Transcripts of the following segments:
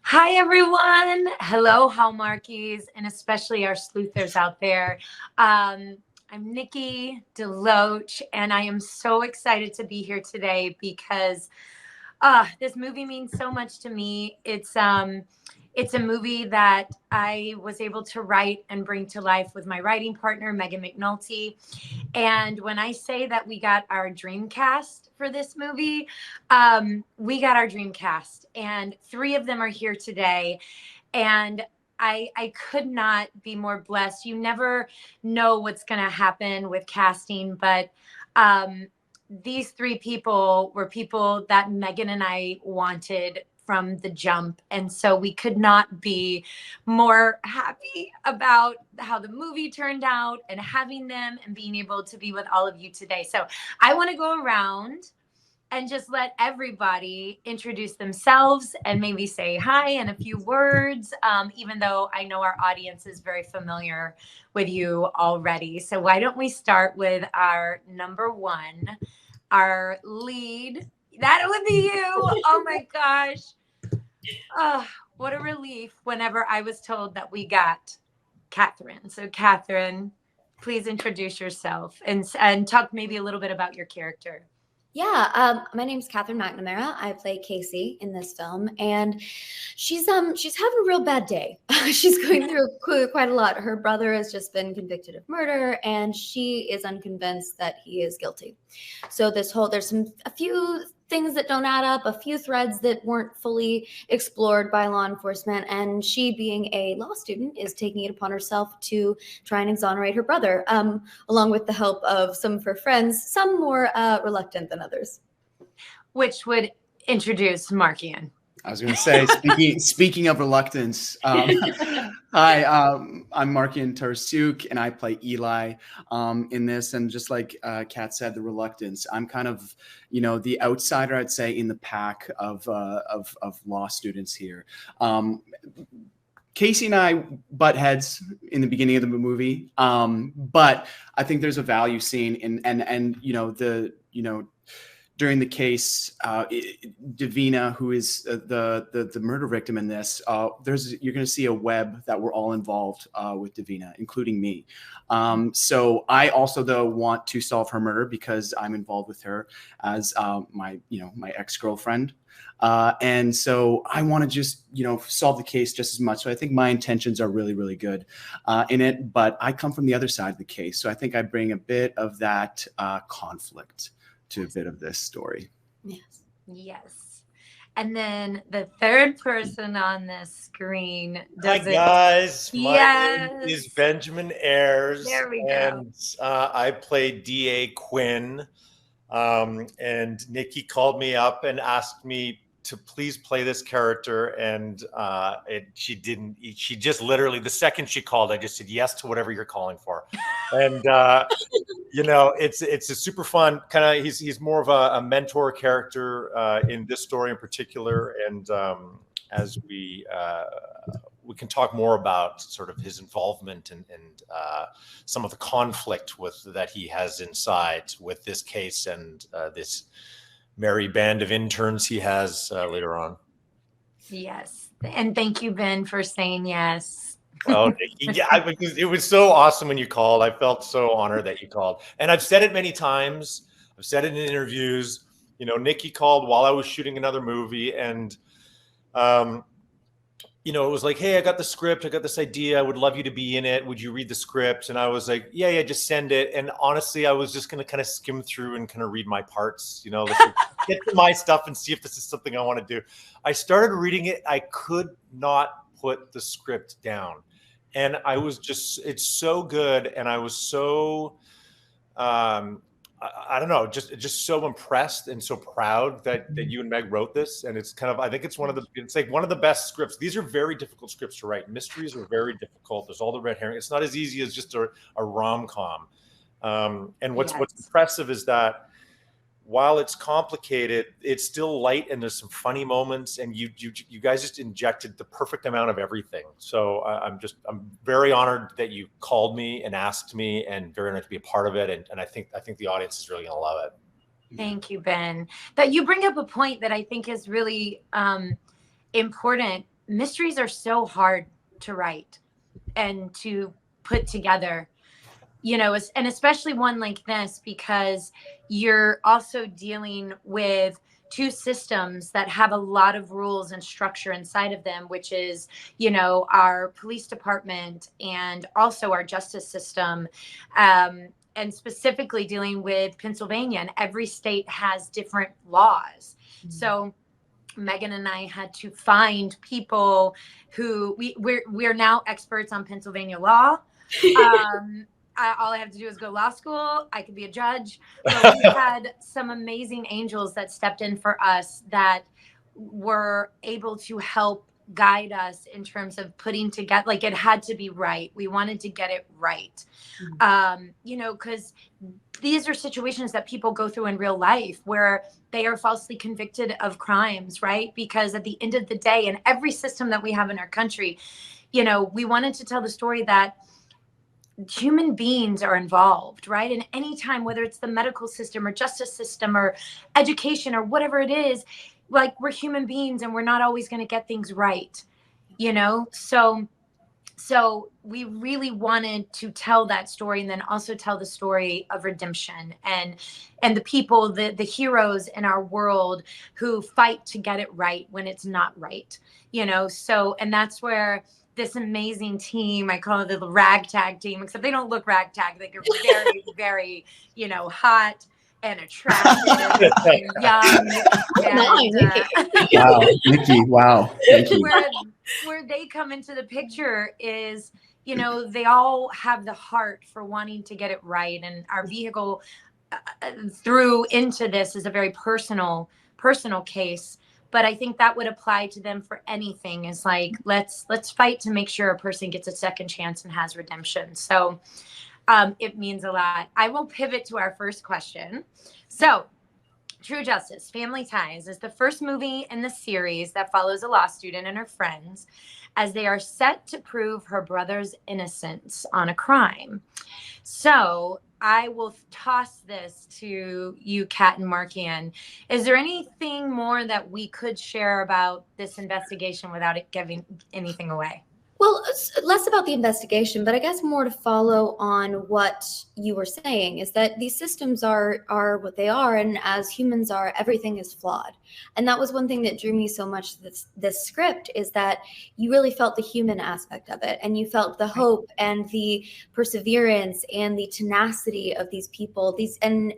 Hi, everyone. Hello, Hallmarkies, and especially our sleuthers out there. I'm Nikki Deloach, and I am so excited to be here today because this movie means so much to me. It's a movie that I was able to write and bring to life with my writing partner, Megan McNulty. And when I say that we got our dream cast for this movie, we got our dream cast, and three of them are here today. And I could not be more blessed. You never know what's going to happen with casting, but these three people were people that Megan and I wanted from the jump. And so we could not be more happy about how the movie turned out and having them and being able to be with all of you today. So I want to go around and just let everybody introduce themselves and maybe say hi in a few words, even though I know our audience is very familiar with you already. So why don't we start with our number one, our lead? That would be you. Oh my gosh. Oh, what a relief whenever I was told that we got Catherine. So Catherine, please introduce yourself and talk maybe a little bit about your character. Yeah, my name's Catherine McNamara. I play Casey in this film, and she's having a real bad day. She's going through quite a lot. Her brother has just been convicted of murder, and she is unconvinced that he is guilty. So there's a few things that don't add up, a few threads that weren't fully explored by law enforcement, and she, being a law student, is taking it upon herself to try and exonerate her brother, along with the help of some of her friends, some more reluctant than others. Which would introduce Markian. I was going to say, speaking of reluctance, hi, I'm Markian Tarsuk, and I play Eli in this. And just like Kat said, the reluctance. I'm kind of, the outsider, I'd say, in the pack of law students here. Casey and I butt heads in the beginning of the movie, but I think there's a value seen in during the case, Davina, who is the murder victim in this, you're going to see a web that we're all involved with Davina, including me. So I also, though, want to solve her murder because I'm involved with her as my ex-girlfriend. And so I want to just, solve the case just as much. So I think my intentions are really, really good in it, but I come from the other side of the case. So I think I bring a bit of that conflict to a bit of this story. Yes. And then the third person on this screen Hi guys, my name is Benjamin Ayers. There we go. And I play D.A. Quinn. And Nikki called me up and asked me to please play this character, and she didn't. She just literally, the second she called, I just said yes to whatever you're calling for. And it's a super fun kind of. He's more of a mentor character in this story in particular, and as we can talk more about sort of his involvement and some of the conflict that he has inside with this case and this merry band of interns he has later on. Yes. And thank you, Ben, for saying yes. Oh, yeah, because it was so awesome when you called. I felt so honored that you called. And I've said it many times. I've said it in interviews. Nikki called while I was shooting another movie, and it was like, hey, I got the script. I got this idea. I would love you to be in it. Would you read the script? And I was like, yeah, just send it. And honestly, I was just going to kind of skim through and kind of read my parts, get to my stuff and see if this is something I want to do. I started reading it. I could not put the script down. And I was it's so good. And I was so, I don't know, just so impressed and so proud that you and Meg wrote this. And it's kind of, I think it's like one of the best scripts. These are very difficult scripts to write. Mysteries are very difficult. There's all the red herring. It's not as easy as just a rom-com. And what's impressive is that while it's complicated, it's still light, and there's some funny moments, and you guys just injected the perfect amount of everything. So I'm very honored that you called me and asked me, and very honored to be a part of it. And I think the audience is really going to love it. Thank you, Ben. That you bring up a point that I think is really important mysteries are so hard to write and to put together, and especially one like this, because you're also dealing with two systems that have a lot of rules and structure inside of them, which is, our police department and also our justice system. And specifically dealing with Pennsylvania, and every state has different laws. Mm-hmm. So Megan and I had to find people who we're now experts on Pennsylvania law. All I have to do is go to law school. I could be a judge. But we had some amazing angels that stepped in for us that were able to help guide us in terms of putting together, like, it had to be right. We wanted to get it right. Mm-hmm. Because these are situations that people go through in real life where they are falsely convicted of crimes, right? Because at the end of the day, in every system that we have in our country, we wanted to tell the story that human beings are involved, right? And anytime, whether it's the medical system or justice system or education or whatever it is, like, we're human beings and we're not always going to get things right, So we really wanted to tell that story, and then also tell the story of redemption and the people, the heroes in our world who fight to get it right when it's not right, So, and that's where this amazing team, I call it the ragtag team, except they don't look ragtag. They're very, very, hot and attractive and young. Wow, Nikki, wow. Thank you. Where they come into the picture is, they all have the heart for wanting to get it right. And our vehicle through into this is a very personal case. But I think that would apply to them for anything. Is like, let's fight to make sure a person gets a second chance and has redemption. So it means a lot. I will pivot to our first question. So, True Justice, Family Ties is the first movie in the series that follows a law student and her friends as they are set to prove her brother's innocence on a crime. So I will toss this to you, Kat and Markian. Is there anything more that we could share about this investigation without it giving anything away? Well, it's less about the investigation, but I guess more to follow on what you were saying is that these systems are what they are, and as humans are, everything is flawed. And that was one thing that drew me so much to this script, is that you really felt the human aspect of it, and you felt the hope and the perseverance and the tenacity of these people. And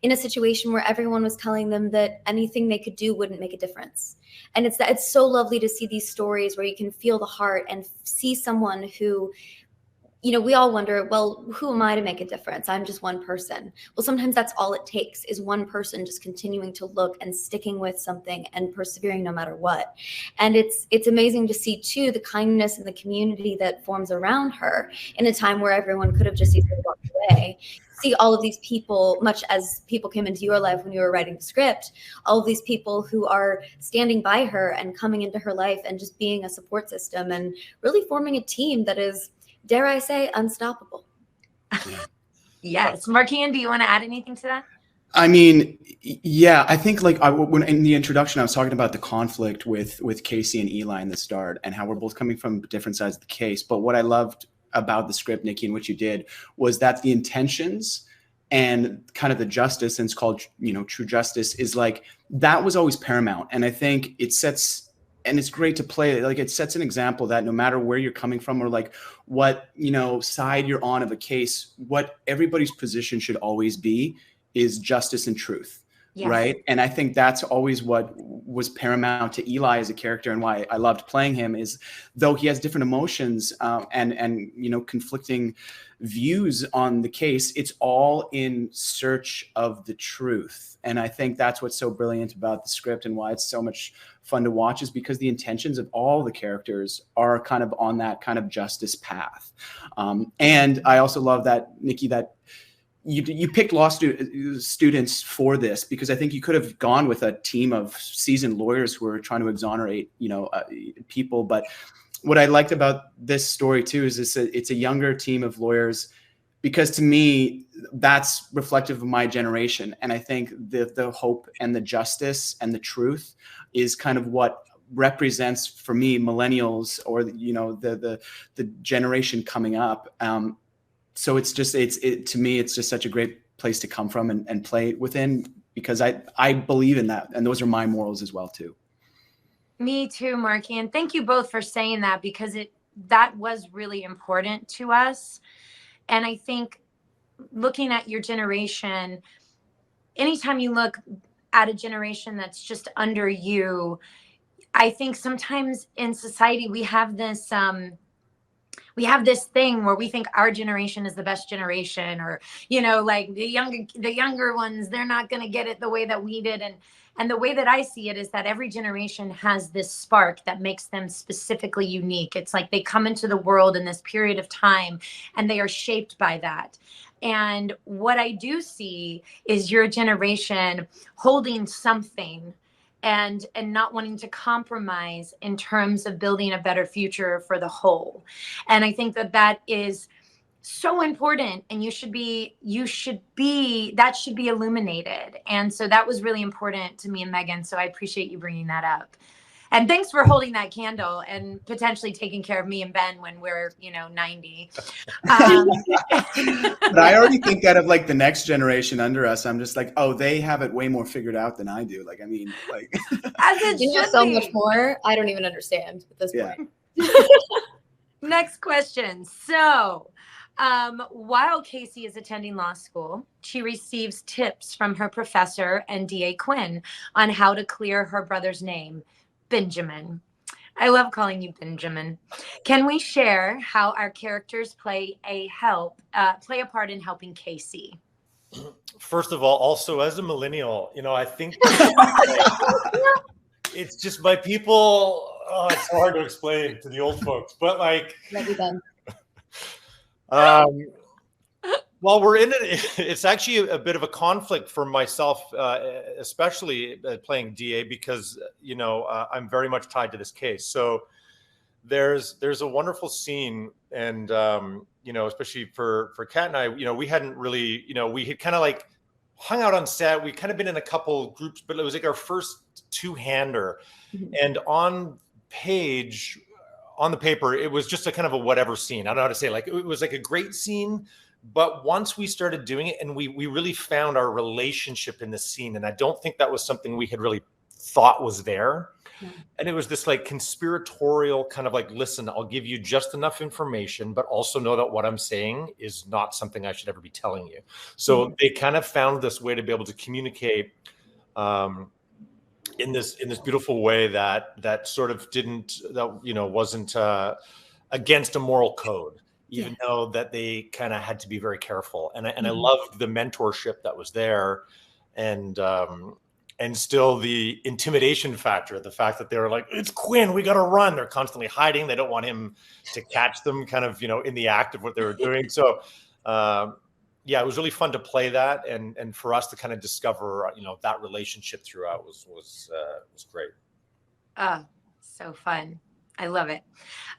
in a situation where everyone was telling them that anything they could do wouldn't make a difference. And it's so lovely to see these stories where you can feel the heart and see someone who, we all wonder, well, who am I to make a difference? I'm just one person. Well, sometimes that's all it takes, is one person just continuing to look and sticking with something and persevering no matter what. And it's amazing to see too the kindness and the community that forms around her in a time where everyone could have just easily walked away. See all of these people, much as people came into your life when you were writing the script, all of these people who are standing by her and coming into her life and just being a support system and really forming a team that is, dare I say, unstoppable. Yes. Markian, do you want to add anything to that? I mean, yeah, I think when in the introduction, I was talking about the conflict with Casey and Eli in the start and how we're both coming from different sides of the case. But what I loved about the script, Nikki, and what you did was that the intentions and kind of the justice, and it's called, True Justice, is like, that was always paramount. And I think it sets, and it's great to play, like, it sets an example that no matter where you're coming from or like what, side you're on of a case, what everybody's position should always be is justice and truth. Yes. Right. And I think that's always what was paramount to Eli as a character, and why I loved playing him, is though he has different emotions and conflicting views on the case, it's all in search of the truth. And I think that's what's so brilliant about the script and why it's so much fun to watch, is because the intentions of all the characters are kind of on that kind of justice path. And I also love that, Nikki, that you picked law students for this, because I think you could have gone with a team of seasoned lawyers who are trying to exonerate, people. But what I liked about this story too is it's a younger team of lawyers, because to me, that's reflective of my generation. And I think the hope and the justice and the truth is kind of what represents for me millennials, or you know, the generation coming up. So it's just to me it's just such a great place to come from and play within, because I believe in that, and those are my morals as well too. Me too, Marky, and thank you both for saying that, because that was really important to us. And I think looking at your generation, anytime you look at a generation that's just under you, I think sometimes in society we have this thing where we think our generation is the best generation, or, you know, like the younger ones, they're not going to get it the way that we did. And the way that I see it is that every generation has this spark that makes them specifically unique. It's like they come into the world in this period of time and they are shaped by that. And what I do see is your generation holding something and not wanting to compromise in terms of building a better future for the whole. And I think that is so important, and that should be illuminated. And so that was really important to me and Megan. So I appreciate you bringing that up. And thanks for holding that candle and potentially taking care of me and Ben when we're, 90. But I already think that of like the next generation under us. I'm just like, oh, they have it way more figured out than I do. Like, I mean, like, as it you know should so be. much more. I don't even understand at this point. Next question. So, while Casey is attending law school, she receives tips from her professor and DA Quinn on how to clear her brother's name, Benjamin. I love calling you Benjamin. Can we share how our characters play a part in helping Casey? First of all, also as a millennial, I think it's just my people. Oh, it's so hard to explain to the old folks, but like, Love you, Ben. While we're in it, it's actually a bit of a conflict for myself, especially playing DA, because I'm very much tied to this case. So there's a wonderful scene, and especially for Kat and I, we hadn't really, we had kind of like hung out on set. We kind of been in a couple groups, but it was like our first two-hander, and on the paper, it was just a kind of a whatever scene. I don't know how to say, like, it was like a great scene. But once we started doing it, and we really found our relationship in the scene, and I don't think that was something we had really thought was there. Yeah. And it was this like conspiratorial kind of like, listen, I'll give you just enough information, but also know that what I'm saying is not something I should ever be telling you. So they kind of found this way to be able to communicate in this beautiful way that sort of wasn't against a moral code. Even though that they kind of had to be very careful. And I loved the mentorship that was there, and still the intimidation factor, the fact that they were like, it's Quinn, we got to run. They're constantly hiding. They don't want him to catch them kind of, in the act of what they were doing. So it was really fun to play that. And for us to kind of discover, that relationship throughout was great. So fun. I love it.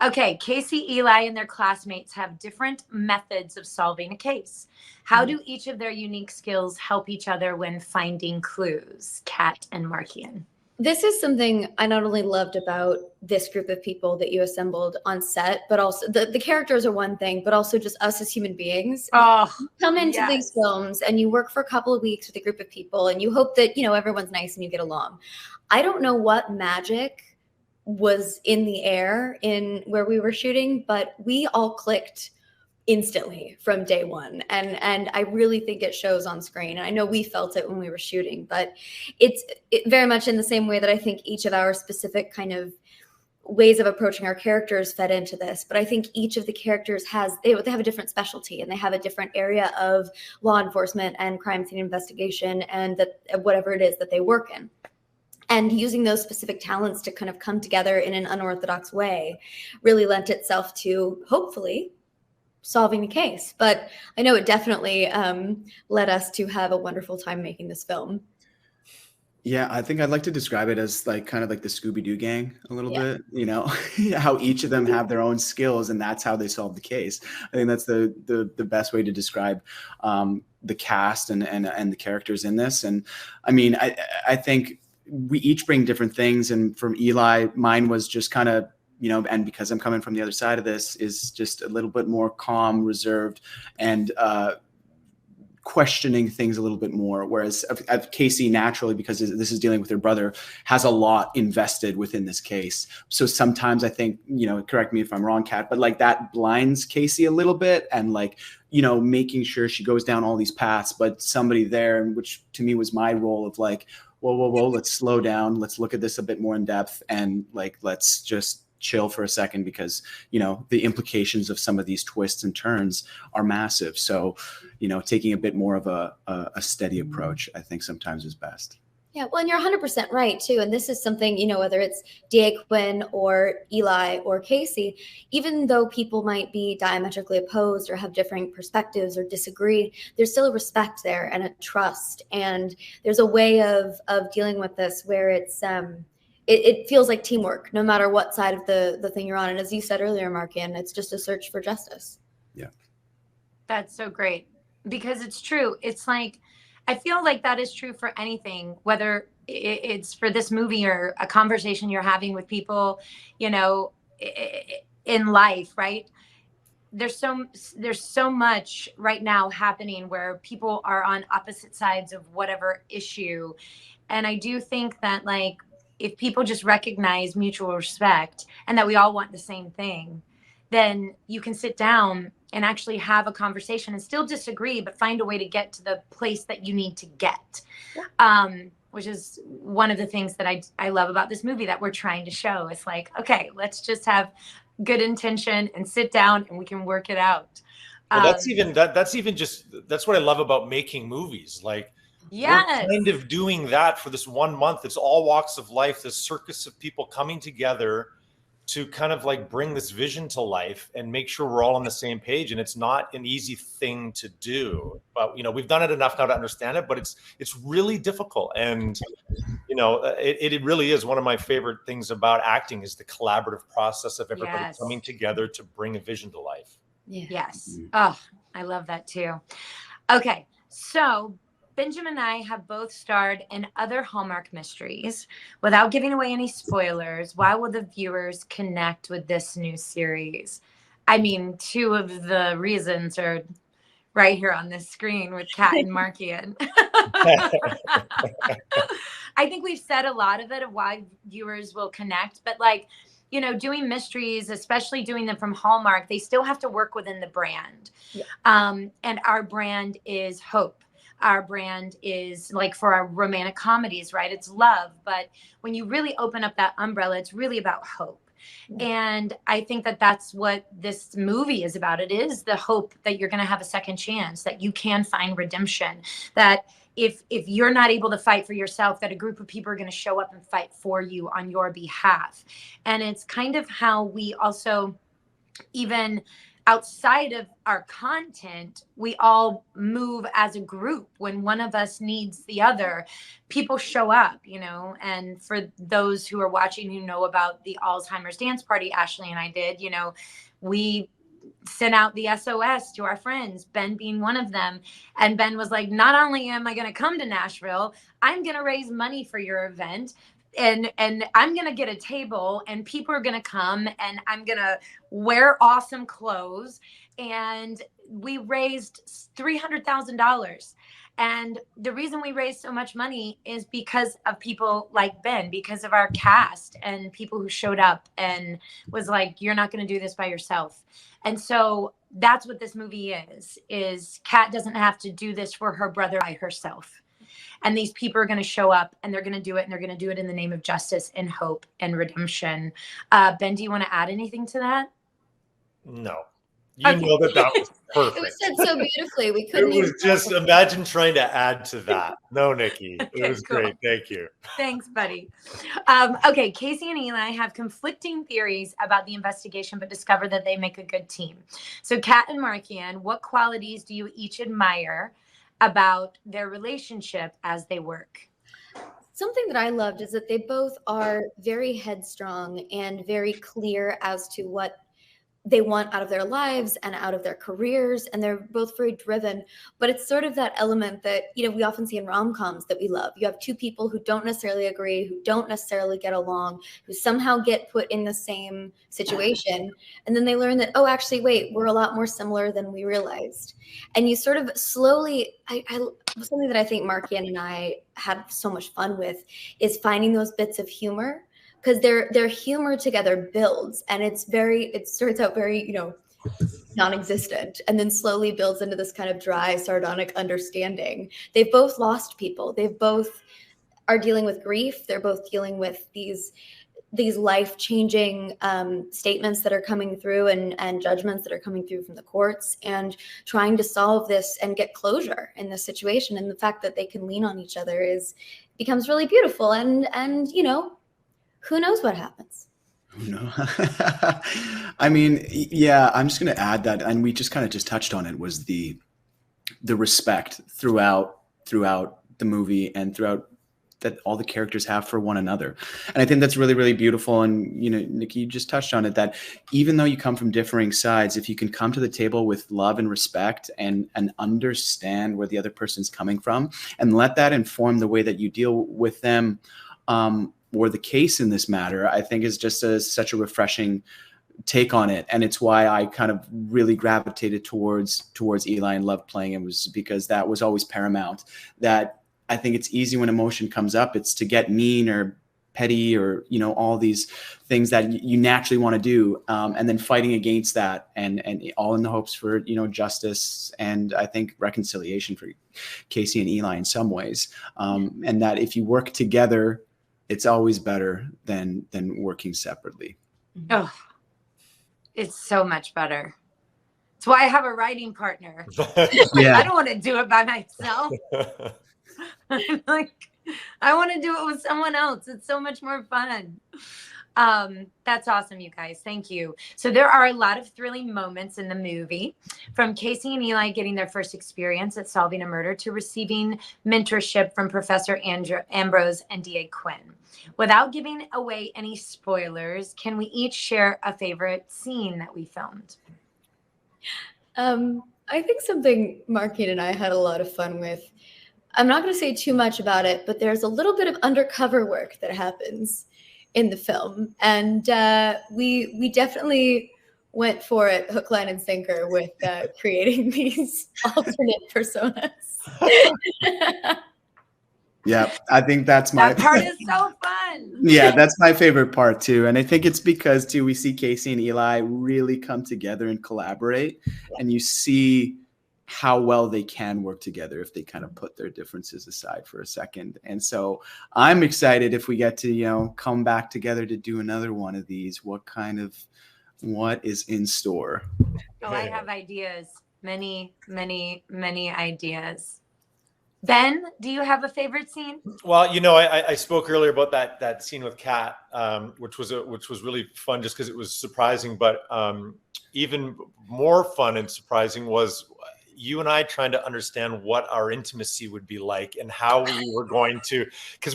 Okay, Casey, Eli, and their classmates have different methods of solving a case. How do each of their unique skills help each other when finding clues? Kat and Markian. This is something I not only loved about this group of people that you assembled on set, but also the characters are one thing, but also just us as human beings. Oh, you come into these films and you work for a couple of weeks with a group of people and you hope that, everyone's nice and you get along. I don't know what magic was in the air in where we were shooting, but we all clicked instantly from day one. And I really think it shows on screen. And I know we felt it when we were shooting, but it's very much in the same way that I think each of our specific kind of ways of approaching our characters fed into this. But I think each of the characters they have a different specialty, and they have a different area of law enforcement and crime scene investigation and whatever it is that they work in. And using those specific talents to kind of come together in an unorthodox way really lent itself to, hopefully, solving the case. But I know it definitely led us to have a wonderful time making this film. Yeah, I think I'd like to describe it as like kind of like the Scooby-Doo gang a little bit, how each of them have their own skills and that's how they solve the case. I think that's the best way to describe the cast and the characters in this. And I mean, I think we each bring different things. And from Eli, mine was just kind of, and because I'm coming from the other side of this, is just a little bit more calm, reserved, and questioning things a little bit more. Whereas Casey, naturally, because this is dealing with her brother, has a lot invested within this case. So sometimes I think, correct me if I'm wrong, Kat, but like that blinds Casey a little bit, and like, making sure she goes down all these paths, but somebody there, which to me was my role of like, whoa, let's slow down. Let's look at this a bit more in depth, and like, let's just chill for a second, because the implications of some of these twists and turns are massive. So taking a bit more of a steady approach, I think sometimes is best. Yeah, well, and you're 100% right too. And this is something, whether it's D.A. Quinn or Eli or Casey, even though people might be diametrically opposed or have differing perspectives or disagree, there's still a respect there and a trust. And there's a way of dealing with this where it's it feels like teamwork, no matter what side of the thing you're on. And as you said earlier, Markian, it's just a search for justice. Yeah. That's so great, because it's true. It's like, I feel like that is true for anything, whether it's for this movie or a conversation you're having with people, in life, right? There's so much right now happening where people are on opposite sides of whatever issue. And I do think that, like, if people just recognize mutual respect and that we all want the same thing, then you can sit down and actually have a conversation and still disagree, but find a way to get to the place that you need to get. Which is one of the things that I love about this movie that we're trying to show. It's like, okay, let's just have good intention and sit down and we can work it out. Well, that's what I love about making movies. Like, yes, we're kind of doing that for this 1 month. It's all walks of life, this circus of people coming together to kind of like bring this vision to life and make sure we're all on the same page. And it's not an easy thing to do, but we've done it enough now to understand it, but it's really difficult. And it really is one of my favorite things about acting is the collaborative process of everybody coming together to bring a vision to life. Yeah. Yes. Oh, I love that too. Okay. So Benjamin and I have both starred in other Hallmark mysteries. Without giving away any spoilers, why will the viewers connect with this new series? I mean, two of the reasons are right here on this screen with Kat and Markian. I think we've said a lot of it of why viewers will connect, but like, doing mysteries, especially doing them from Hallmark, they still have to work within the brand. Yeah. And our brand is hope. Our brand is, like, for our romantic comedies, right? It's love. But when you really open up that umbrella, it's really about hope. And I think that that's what this movie is about. It is the hope that you're going to have a second chance, that you can find redemption, that if you're not able to fight for yourself, that a group of people are going to show up and fight for you on your behalf. And it's kind of how we also, even outside of our content, we all move as a group. When one of us needs the other, people show up, and for those who are watching who know about the Alzheimer's dance party Ashley and I did, we sent out the SOS to our friends, Ben being one of them. And Ben was like, not only am I going to come to Nashville, I'm going to raise money for your event. And I'm going to get a table and people are going to come and I'm going to wear awesome clothes. And we raised $300,000. And the reason we raised so much money is because of people like Ben, because of our cast and people who showed up and was like, you're not going to do this by yourself. And so that's what this movie is Kat doesn't have to do this for her brother by herself. And these people are going to show up and they're going to do it. And they're going to do it in the name of justice and hope and redemption. Ben, do you want to add anything to that? No. You know that was perfect. It was said so beautifully. We couldn't. It was just, imagine trying to add to that. No, Nikki. It was cool. Great. Thank you. Thanks, buddy. Okay, Casey and Eli have conflicting theories about the investigation, but discover that they make a good team. So Kat and Markian, what qualities do you each admire about their relationship as they work? Something that I loved is that they both are very headstrong and very clear as to what they want out of their lives and out of their careers, and they're both very driven. But it's sort of that element that, you know, we often see in rom-coms that we love. You have two people who don't necessarily agree, who don't necessarily get along, who somehow get put in the same situation, and then they learn that, oh, actually, wait, we're a lot more similar than we realized. And you sort of slowly, something that I think Markian and I had so much fun with is finding those bits of humor, because their humor together builds, and it starts out very, you know, non-existent, and then slowly builds into this kind of dry, sardonic understanding. They've both lost people. They've both are dealing with grief. They're both dealing with these life-changing statements that are coming through and judgments that are coming through from the courts, and trying to solve this and get closure in this situation. And the fact that they can lean on each other becomes really beautiful. And you know, who knows what happens? No. I mean, yeah, I'm just going to add that, and we just kind of just touched on it, was the respect throughout the movie and throughout that all the characters have for one another. And I think that's really, really beautiful. And, you know, Nikki, you just touched on it, that even though you come from differing sides, if you can come to the table with love and respect and understand where the other person's coming from, and let that inform the way that you deal with them, or the case in this matter, I think is just such a refreshing take on it. And it's why I kind of really gravitated towards Eli and loved playing it, was because that was always paramount. That I think it's easy when emotion comes up, it's to get mean or petty, or, you know, all these things that you naturally want to do, and then fighting against that, and all in the hopes for, you know, justice and I think reconciliation for Casey and Eli in some ways, and that if you work together, it's always better than working separately. Oh, it's so much better. That's why I have a writing partner. Yeah. I don't want to do it by myself. Like, I want to do it with someone else. It's so much more fun. That's awesome, you guys. Thank you. So there are a lot of thrilling moments in the movie, from Casey and Eli getting their first experience at solving a murder to receiving mentorship from Professor Ambrose and D.A. Quinn. Without giving away any spoilers, can we each share a favorite scene that we filmed? I think something Markian and I had a lot of fun with. I'm not going to say too much about it, but there's a little bit of undercover work that happens in the film, and we definitely went for it hook, line, and sinker with creating these alternate personas. Yeah, I think that's that part is so fun. Yeah, that's my favorite part too. And I think it's because too, we see Casey and Eli really come together and collaborate, and you see how well they can work together if they kind of put their differences aside for a second. And so I'm excited if we get to, you know, come back together to do another one of these. What is in store? Oh, I have ideas. Many, many, many ideas. Ben, do you have a favorite scene? Well, you know, I spoke earlier about that scene with Kat, which was really fun just because it was surprising. But even more fun and surprising was you and I trying to understand what our intimacy would be like and how we were going to, because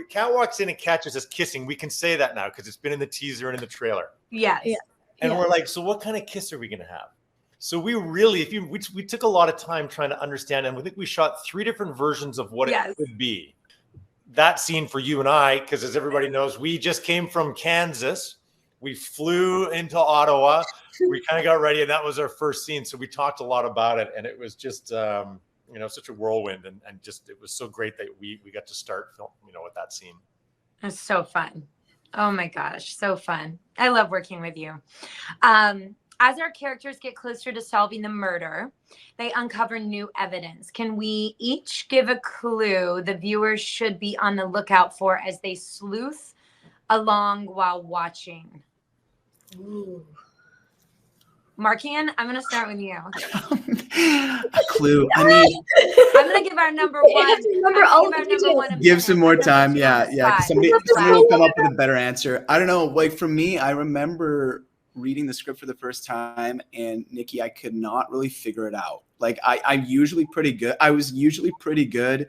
Kat walks in and catches us kissing. We can say that now because it's been in the teaser and in the trailer. Yes. Yeah. And we're like, so what kind of kiss are we going to have? So we really, we took a lot of time trying to understand, and we think we shot 3 different versions of what it could be. That scene for you and I, because as everybody knows, we just came from Kansas. We flew into Ottawa. We kind of got ready, and that was our first scene. So we talked a lot about it, and it was just, such a whirlwind, and just it was so great that we got to start film, with that scene. It's so fun. Oh my gosh, so fun. I love working with you. As our characters get closer to solving the murder, they uncover new evidence. Can we each give a clue the viewers should be on the lookout for as they sleuth along while watching? Ooh. Markian, I'm going to start with you. A clue. I mean, I'm going to give our number one. Give some more time. Yeah. Somebody will come up with a better answer. I don't know. Like for me, I remember reading the script for the first time, and Nikki, I could not really figure it out. Like I was usually pretty good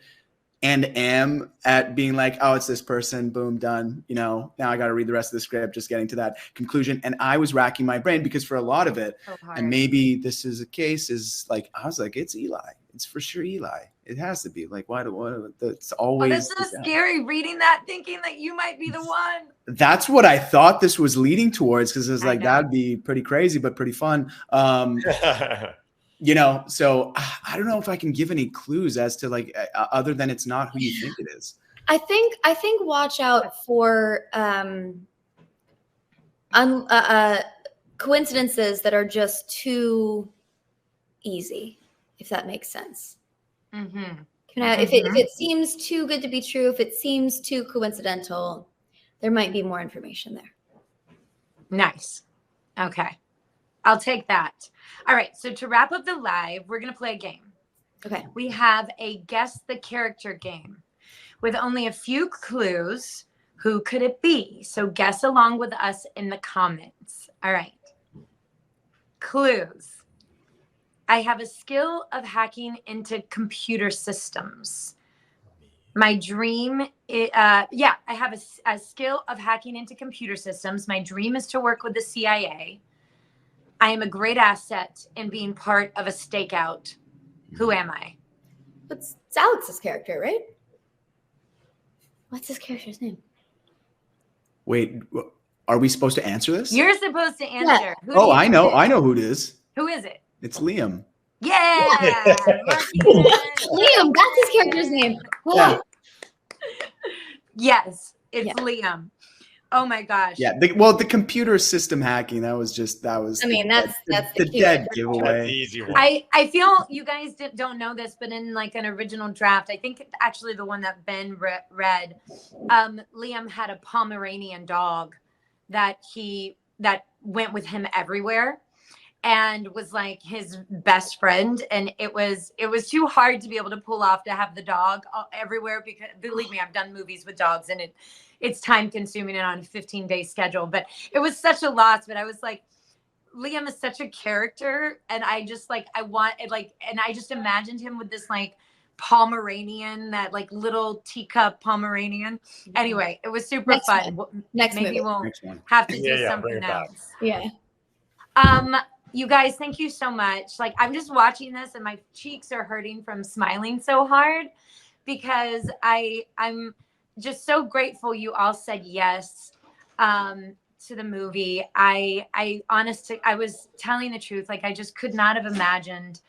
and am at being like, oh, it's this person, boom, done. You know, now I got to read the rest of the script, just getting to that conclusion. And I was racking my brain because for a lot of it, So hard. and maybe this is a case, is like, I was like, it's Eli. It's for sure Eli. It has to be. Like, what it's Oh, always. that's so scary reading that, thinking that you might be the one. That's what I thought this was leading towards, because it's I like, know. that'd be pretty crazy, but pretty fun. You know, so I don't know if I can give any clues as to like, other than it's not who you think it is. I think watch out for coincidences that are just too easy, if that makes sense. Mm-hmm. If it seems too good to be true, if it seems too coincidental, there might be more information there. Nice. Okay. I'll take that. All right. So to wrap up the live, we're going to play a game. Okay. We have a guess the character game with only a few clues. Who could it be? So guess along with us in the comments. All right. Clues. I have a skill of hacking into computer systems. My dream, I have a skill of hacking into computer systems. My dream is to work with the CIA. I am a great asset in being part of a stakeout. Who am I? It's Alex's character, right? What's his character's name? Wait, are we supposed to answer this? You're supposed to answer. Yeah. Who do Oh, you I know. think? I know who it is. Who is it? It's Liam. Yeah. Liam, that's his character's name. Yeah. Yes, it's Yeah. Liam. Oh my gosh. Yeah. The computer system hacking, that was I mean, that's the the dead key. That's the giveaway. easy one. I feel you guys don't know this, but in like an original draft, I think actually the one that Ben read, Liam had a Pomeranian dog that went with him everywhere and was like his best friend. And it was too hard to be able to pull off to have the dog everywhere, because believe me, I've done movies with dogs and it's time consuming and on a 15-day schedule, but it was such a loss. But I was like, Liam is such a character, and I just like, and I just imagined him with this like Pomeranian, that like little teacup Pomeranian. Anyway, it was super Next fun. Next Maybe movie. we'll Next one. have to do Yeah, bring something it back. else. Yeah. You guys, thank you so much. Like, I'm just watching this and my cheeks are hurting from smiling so hard, because I'm just so grateful you all said yes to the movie. I honestly, I was telling the truth. Like, I just could not have imagined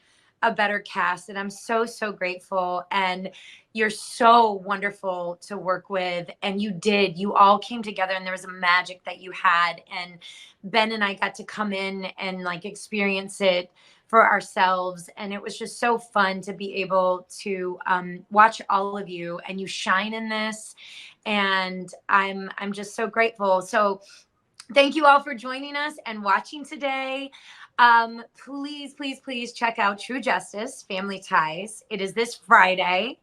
a better cast, and I'm so grateful. And you're so wonderful to work with, and you all came together, and there was a magic that you had, and Ben and I got to come in and like experience it for ourselves, and it was just so fun to be able to watch all of you, and you shine in this, and I'm just so grateful. So thank you all for joining us and watching today. Please check out True Justice, Family Ties. It is this Friday,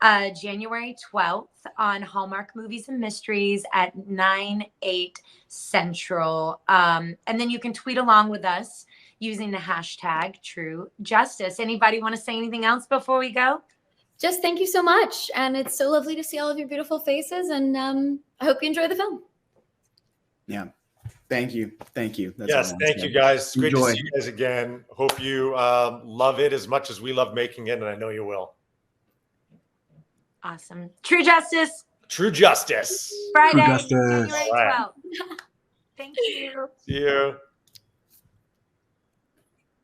January 12th on Hallmark Movies and Mysteries at 9/8 Central. And then you can tweet along with us using the hashtag True Justice. Anybody want to say anything else before we go? Just thank you so much. And it's so lovely to see all of your beautiful faces. And I hope you enjoy the film. Yeah. Thank you. Thank you. That's Yes, all. thank you guys. It's great Enjoy. to see you guys again. Hope you love it as much as we love making it, and I know you will. Awesome. True Justice, True Justice. Friday, Justice. January All right. 12th. Thank you. See you.